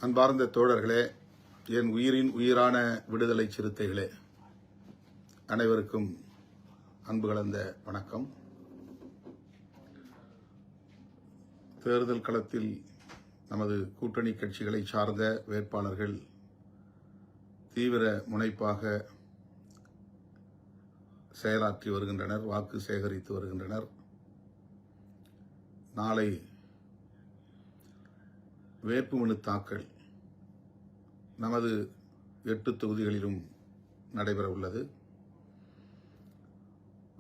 அன்பார்ந்த தோழர்களே, என் உயிரின் உயிரான விடுதலை சிறுத்தைகளே, அனைவருக்கும் அன்பு கலந்த வணக்கம். தேர்தல் களத்தில் நமது கூட்டணி கட்சிகளை சார்ந்த வேட்பாளர்கள் தீவிர முனைப்பாக செயலாற்றி வருகின்றனர், வாக்கு சேகரித்து வருகின்றனர். நாளை வேட்புமனு தாக்கல் நமது 8 தொகுதிகளிலும் நடைபெற உள்ளது.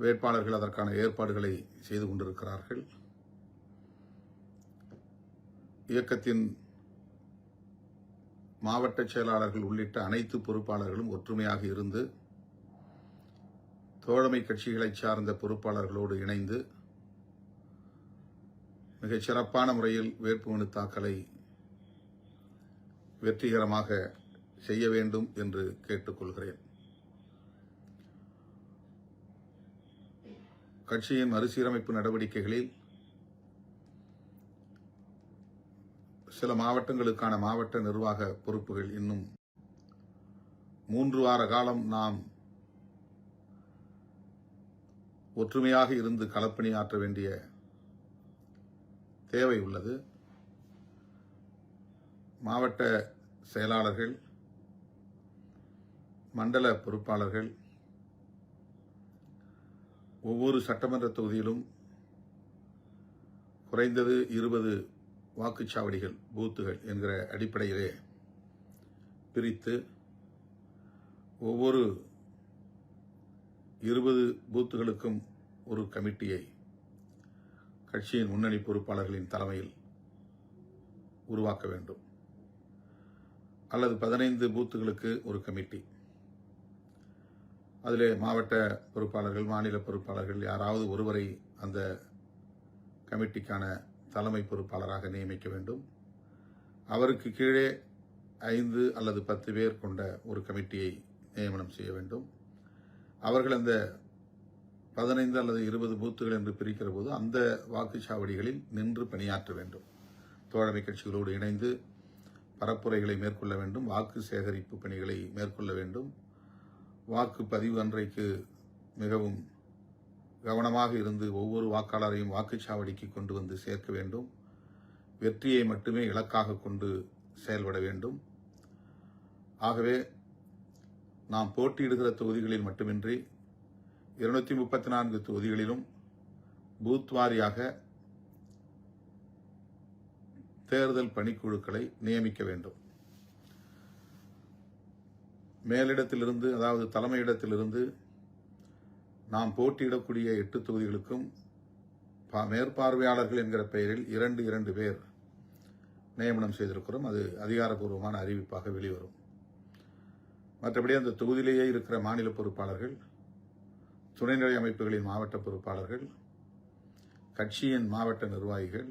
வேட்பாளர்கள் அதற்கான ஏற்பாடுகளை செய்து கொண்டிருக்கிறார்கள். இயக்கத்தின் மாவட்ட செயலாளர்கள் உள்ளிட்ட அனைத்து பொறுப்பாளர்களும் ஒற்றுமையாக இருந்து தோழமை கட்சிகளைச் சார்ந்த பொறுப்பாளர்களோடு இணைந்து மிகச் சிறப்பான முறையில் வேட்புமனு தாக்கலை வெற்றிகரமாக செய்ய வேண்டும் என்று கேட்டுக்கொள்கிறேன். கட்சியின் மறுசீரமைப்பு நடவடிக்கைகளில் சில மாவட்டங்களுக்கான மாவட்ட நிர்வாக பொறுப்புகள் இன்னும் 3 வார காலம் நாம் ஒற்றுமையாக இருந்து களப்பணியாற்ற வேண்டிய தேவை உள்ளது. மாவட்ட செயலாளர்கள், மண்டல பொறுப்பாளர்கள் ஒவ்வொரு சட்டமன்ற தொகுதியிலும் குறைந்தது 20 வாக்குச்சாவடிகள், பூத்துகள் என்கிற அடிப்படையிலே பிரித்து ஒவ்வொரு 20 பூத்துகளுக்கும் ஒரு கமிட்டியை கட்சியின் முன்னணி பொறுப்பாளர்களின் தலைமையில் உருவாக்க வேண்டும். அல்லது 15 பூத்துகளுக்கு ஒரு கமிட்டி, அதிலே மாவட்ட பொறுப்பாளர்கள், மாநில பொறுப்பாளர்கள் யாராவது ஒருவரை அந்த கமிட்டிக்கான தலைமை பொறுப்பாளராக நியமிக்க வேண்டும். அவருக்கு கீழே 5 அல்லது 10 பேர் கொண்ட ஒரு கமிட்டியை நியமனம் செய்ய வேண்டும். அவர்கள் அந்த 15 அல்லது 20 பூத்துகள் என்று பிரிக்கிற போது அந்த வாக்குச்சாவடிகளில் நின்று பணியாற்ற வேண்டும். தோழமை கட்சிகளோடு இணைந்து பரப்புரைகளை மேற்கொள்ள வேண்டும், வாக்கு சேகரிப்பு பணிகளை மேற்கொள்ள வேண்டும். வாக்கு பதிவு அன்றைக்கு மிகவும் கவனமாக இருந்து ஒவ்வொரு வாக்காளரையும் வாக்குச்சாவடிக்கு கொண்டு வந்து சேர்க்க வேண்டும். வெற்றியை மட்டுமே இலக்காக கொண்டு செயல்பட வேண்டும். ஆகவே நாம் போட்டியிடுகிற தொகுதிகளில் மட்டுமின்றி 234 தொகுதிகளிலும் பூத் வாரியாக தேர்தல் பணிக்குழுக்களை நியமிக்க வேண்டும். மேலிடத்திலிருந்து, அதாவது தலைமையிடத்திலிருந்து நாம் போட்டியிடக்கூடிய 8 தொகுதிகளுக்கும் மேற்பார்வையாளர்கள் என்கிற பெயரில் 2 பேர் நியமனம் செய்திருக்கிறோம். அது அதிகாரப்பூர்வமான அறிவிப்பாக வெளிவரும். மற்றபடி அந்த தொகுதியிலேயே இருக்கிற மாநில பொறுப்பாளர்கள், துணைநிலை அமைப்புகளின் மாவட்ட பொறுப்பாளர்கள், கட்சியின் மாவட்ட நிர்வாகிகள்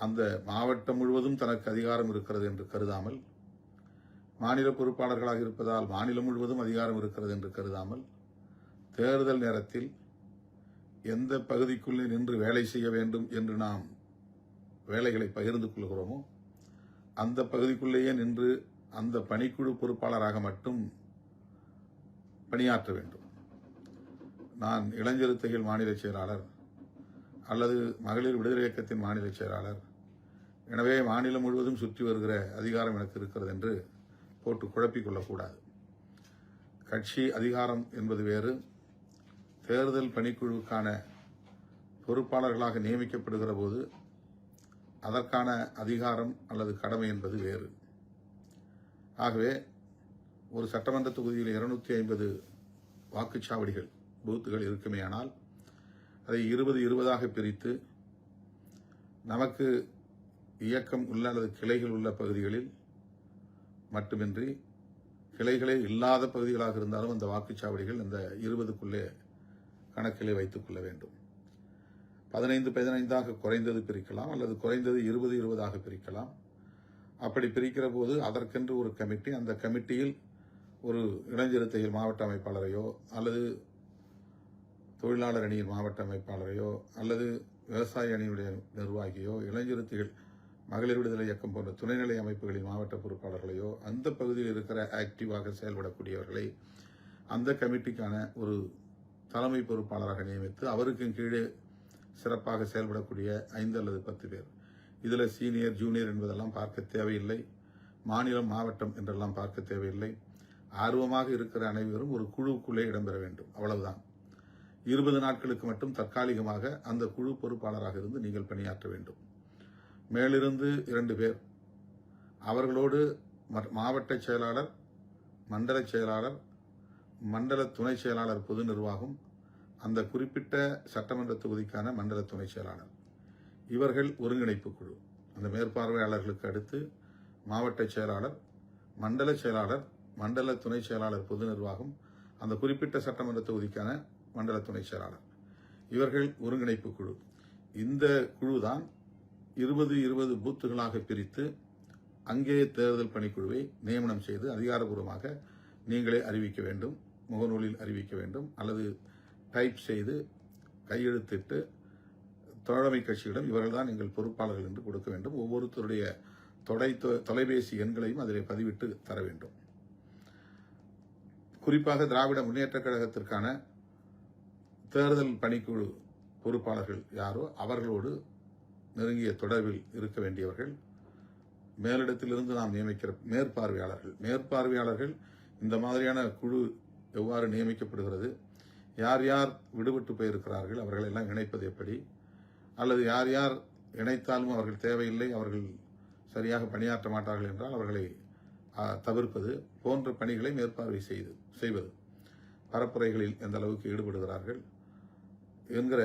அந்த மாவட்டம் முழுவதும் தனக்கு அதிகாரம் இருக்கிறது என்று கருதாமல், மாநில பொறுப்பாளர்களாக இருப்பதால் மாநிலம் முழுவதும் அதிகாரம் இருக்கிறது என்று கருதாமல், தேர்தல் நேரத்தில் எந்த பகுதிக்குள்ளே நின்று வேலை செய்ய வேண்டும் என்று நாம் வேலைகளை பகிர்ந்து கொள்கிறோமோ அந்த பகுதிக்குள்ளேயே நின்று அந்த பணிக்குழு பொறுப்பாளராக மட்டும் பணியாற்ற வேண்டும். நான் இளஞ்சிறுத்தைகள் மாநில செயலாளர் அல்லது மகளிர் விடுதலை இயக்கத்தின் மாநில செயலாளர், எனவே மாநிலம் முழுவதும் சுற்றி வருகிற அதிகாரம் எனக்கு இருக்கிறது என்று போட்டு குழப்பிக் கொள்ளக்கூடாது. கட்சி அதிகாரம் என்பது வேறு, தேர்தல் பணிக்குழுவுக்கான பொறுப்பாளர்களாக நியமிக்கப்படுகிற போது அதற்கான அதிகாரம் அல்லது கடமை என்பது வேறு. ஆகவே ஒரு சட்டமன்ற தொகுதியில் 250 வாக்குச்சாவடிகள், பூத்துகள் இருக்குமேயானால் அதை 20 பிரித்து நமக்கு இயக்கம் உள்ள அல்லது கிளைகள் உள்ள பகுதிகளில் மட்டுமின்றி கிளைகளே இல்லாத பகுதிகளாக இருந்தாலும் அந்த வாக்குச்சாவடிகள் இந்த 20க்குள்ளே கணக்கிலே வைத்துக் கொள்ள வேண்டும். 15 குறைந்தது பிரிக்கலாம் அல்லது குறைந்தது 20 பிரிக்கலாம். அப்படி பிரிக்கிற போது அதற்கென்று ஒரு கமிட்டி, அந்த கமிட்டியில் ஒரு இளஞ்சிறுத்தைகள் மாவட்ட அமைப்பாளரையோ அல்லது தொழிலாளர் அணியின் மாவட்ட அமைப்பாளரையோ அல்லது விவசாய அணியுடைய நிர்வாகியோ, இளைஞருத்திகள் மகளிர் விடுதலை இயக்கம் போன்ற துணைநிலை அமைப்புகளின் மாவட்ட பொறுப்பாளர்களையோ அந்த பகுதியில் இருக்கிற ஆக்டிவாக செயல்படக்கூடியவர்களை அந்த கமிட்டிக்கான ஒரு தலைமை பொறுப்பாளராக நியமித்து அவருக்கு கீழே சிறப்பாக செயல்படக்கூடிய 5 அல்லது 10 பேர். இதில் சீனியர் ஜூனியர் என்பதெல்லாம் பார்க்க தேவையில்லை. மாநிலம் மாவட்டம் என்றெல்லாம் பார்க்க தேவையில்லை. ஆர்வமாக இருக்கிற அனைவரும் ஒரு குழுக்குள்ளே இடம்பெற வேண்டும், அவ்வளவுதான். 20 நாட்களுக்கு மட்டும் தற்காலிகமாக அந்த குழு பொறுப்பாளராக இருந்து நீங்கள் பணியாற்ற வேண்டும். மேலிருந்து 2 பேர், அவர்களோடு மாவட்ட செயலாளர், மண்டல செயலாளர், மண்டல துணை செயலாளர், பொது நிர்வாகம், அந்த குறிப்பிட்ட சட்டமன்ற தொகுதிக்கான மண்டல துணை செயலாளர், இவர்கள் ஒருங்கிணைப்பு குழு. அந்த மேற்பார்வையாளர்களுக்கு அடுத்து மாவட்ட செயலாளர், மண்டல செயலாளர், மண்டல துணை செயலாளர், பொது நிர்வாகம், அந்த குறிப்பிட்ட சட்டமன்ற தொகுதிக்கான மண்டல துணை செயலாளர், இவர்கள் ஒருங்கிணைப்பு குழு. இந்த குழுதான் 20 பூத்துகளாக பிரித்து அங்கே தேர்தல் பணிக்குழுவை நியமனம் செய்து அதிகாரப்பூர்வமாக நீங்களே அறிவிக்க வேண்டும், முகநூலில் அறிவிக்க வேண்டும், அல்லது டைப் செய்து கையெழுத்திட்டு தோழமை கட்சியிடம் இவர்கள்தான் எங்கள் பொறுப்பாளர்கள் என்று கொடுக்க வேண்டும். ஒவ்வொருத்தருடைய தொலைபேசி எண்களையும் அதில் பதிவிட்டு தர வேண்டும். குறிப்பாக திராவிட முன்னேற்றக் கழகத்திற்கான தேர்தல் பணிக்குழு பொறுப்பாளர்கள் யாரோ அவர்களோடு நெருங்கிய தொடர்பில் இருக்க வேண்டியவர்கள். மேலிடத்திலிருந்து நாம் நியமிக்கிற மேற்பார்வையாளர்கள் இந்த மாதிரியான குழு எவ்வாறு நியமிக்கப்படுகிறது, யார் யார் விடுபட்டு போயிருக்கிறார்கள், அவர்களெல்லாம் இணைப்பது எப்படி, அல்லது யார் யார் இணைத்தாலும் அவர்கள் தேவையில்லை, அவர்கள் சரியாக பணியாற்ற மாட்டார்கள் என்றால் அவர்களை தவிர்ப்பது போன்ற பணிகளை மேற்பார்வை செய்வது, பரப்புரைகளில் எந்த அளவுக்கு ஈடுபடுகிறார்கள் என்கிற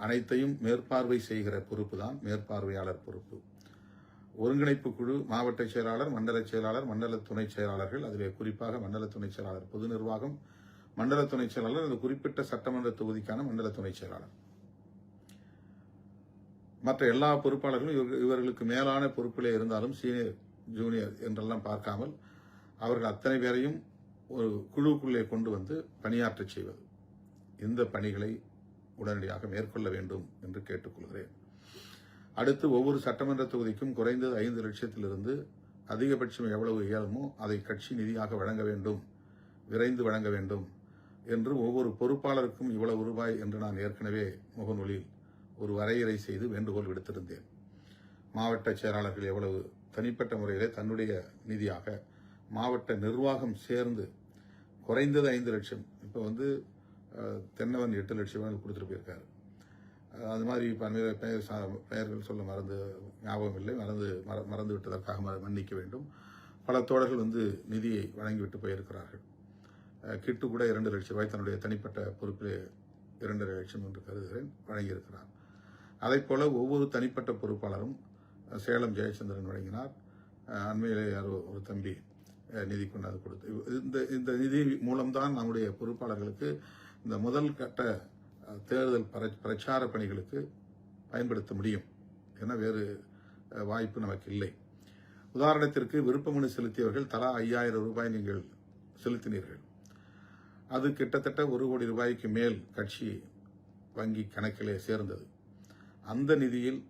அனைத்தையும் மேற்பார்வை செய்கிற பொறுப்பு தான் மேற்பார்வையாளர் பொறுப்பு. ஒருங்கிணைப்பு குழு மாவட்ட செயலாளர், மண்டல செயலாளர், மண்டல துணை செயலாளர்கள், அதிலே குறிப்பாக மண்டல துணை செயலாளர், பொது நிர்வாகம், மண்டல துணை செயலாளர், அந்த குறிப்பிட்ட சட்டமன்ற தொகுதிக்கான மண்டல துணை செயலாளர், மற்ற எல்லா பொறுப்பாளர்களும் இவர்களுக்கு மேலான பொறுப்பிலே இருந்தாலும் சீனியர் ஜூனியர் என்றெல்லாம் பார்க்காமல் அவர்கள் அத்தனை பேரையும் ஒரு குழுக்குள்ளே கொண்டு வந்து பணியாற்ற செய்வது. இந்த பணிகளை உடனடியாக மேற்கொள்ள வேண்டும் என்று கேட்டுக்கொள்கிறேன். அடுத்து ஒவ்வொரு சட்டமன்ற தொகுதிக்கும் குறைந்தது 5 லட்சத்திலிருந்து அதிகபட்சம் எவ்வளவு இயலுமோ அதை கட்சி நிதியாக வழங்க வேண்டும், விரைந்து வழங்க வேண்டும் என்று ஒவ்வொரு பொறுப்பாளருக்கும் இவ்வளவு ரூபாய் என்று நான் ஏற்கனவே முகநூலில் ஒரு வரையறை செய்து வேண்டுகோள் விடுத்திருந்தேன். மாவட்ட செயலாளர்கள் எவ்வளவு தனிப்பட்ட முறையிலே தன்னுடைய நிதியாக, மாவட்ட நிர்வாகம் சேர்ந்து குறைந்தது 5 லட்சம், இப்போ தென்னவன் 8 லட்சம் கொடுத்துட்டு போயிருக்காரு. அது மாதிரி பல்வேறு பெயர்கள் சொல்ல ஞாபகம் இல்லை, மறந்து விட்டதற்காக மன்னிக்க வேண்டும். பல தோழர்கள் நிதியை வழங்கிவிட்டு போயிருக்கிறார்கள். கிட்டு கூட 2 லட்சம் ரூபாய் தன்னுடைய தனிப்பட்ட பொறுப்பிலே 2.5 லட்சம் என்று கருதுகிறேன் வழங்கியிருக்கிறார். அதை போல ஒவ்வொரு தனிப்பட்ட பொறுப்பாளரும் சேலம் ஜெயச்சந்திரன் வழங்கினார். அண்மையிலே யாரோ ஒரு தம்பி நிதி கொண்டாந்து கொடுத்து, இந்த நிதி மூலம்தான் நம்முடைய பொறுப்பாளர்களுக்கு இந்த முதல் கட்ட தேர்தல் பிரச்சார பணிகளுக்கு பயன்படுத்த முடியும். ஏன்னா வேறு வாய்ப்பு நமக்கு இல்லை. உதாரணத்திற்கு விருப்ப மனு செலுத்தியவர்கள் தலா 5000 ரூபாய் நீங்கள் செலுத்தினீர்கள். அது கிட்டத்தட்ட 1 கோடி ரூபாய்க்கு மேல் கட்சி வங்கி கணக்கிலே சேர்ந்தது. அந்த நிதியில்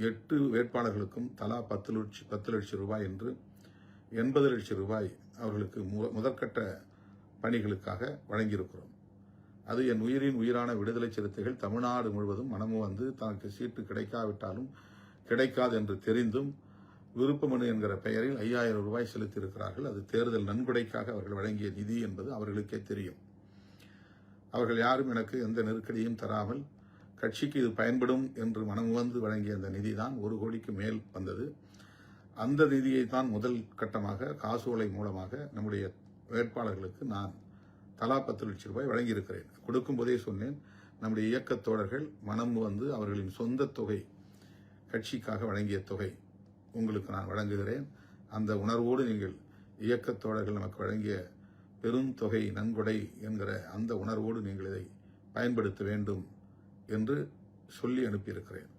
8 வேட்பாளர்களுக்கும் தலா 10 லட்சம் ரூபாய் என்று 80 லட்சம் ரூபாய் அவர்களுக்கு முதற்கட்ட பணிகளுக்காக வழங்கியிருக்கிறோம். அது என் உயிரின் உயிரான விடுதலை சிறுத்தைகள் தமிழ்நாடு முழுவதும் மனமும் தனக்கு சீட்டு கிடைக்காவிட்டாலும் கிடைக்காது என்று தெரிந்தும் விருப்ப மனு என்கிற பெயரில் 5000 ரூபாய் செலுத்தியிருக்கிறார்கள். அது தேர்தல் நன்கொடைக்காக அவர்கள் வழங்கிய நிதி என்பது அவர்களுக்கே தெரியும். அவர்கள் யாரும் எனக்கு எந்த நெருக்கடியும் தராமல் கட்சிக்கு இது பயன்படும் என்று மனமுவந்து வழங்கிய அந்த நிதி தான் 1 கோடிக்கு மேல் வந்தது. அந்த நிதியை தான் முதல் கட்டமாக காசோலை மூலமாக நம்முடைய வேட்பாளர்களுக்கு நான் தலா 10 லட்சம் ரூபாய் வழங்கியிருக்கிறேன். கொடுக்கும்போதே சொன்னேன், நம்முடைய இயக்கத் தோழர்கள் அவர்களின் சொந்த தொகை, கட்சிக்காக வழங்கிய தொகை உங்களுக்கு நான் வழங்குகிறேன். அந்த உணர்வோடு நீங்கள் இயக்கத் தோழர்கள் நமக்கு வழங்கிய பெருந்தொகை நன்கொடை என்கிற அந்த உணர்வோடு நீங்கள் இதை பயன்படுத்த வேண்டும் என்று சொல்லி அனுப்பியிருக்கிறேன்.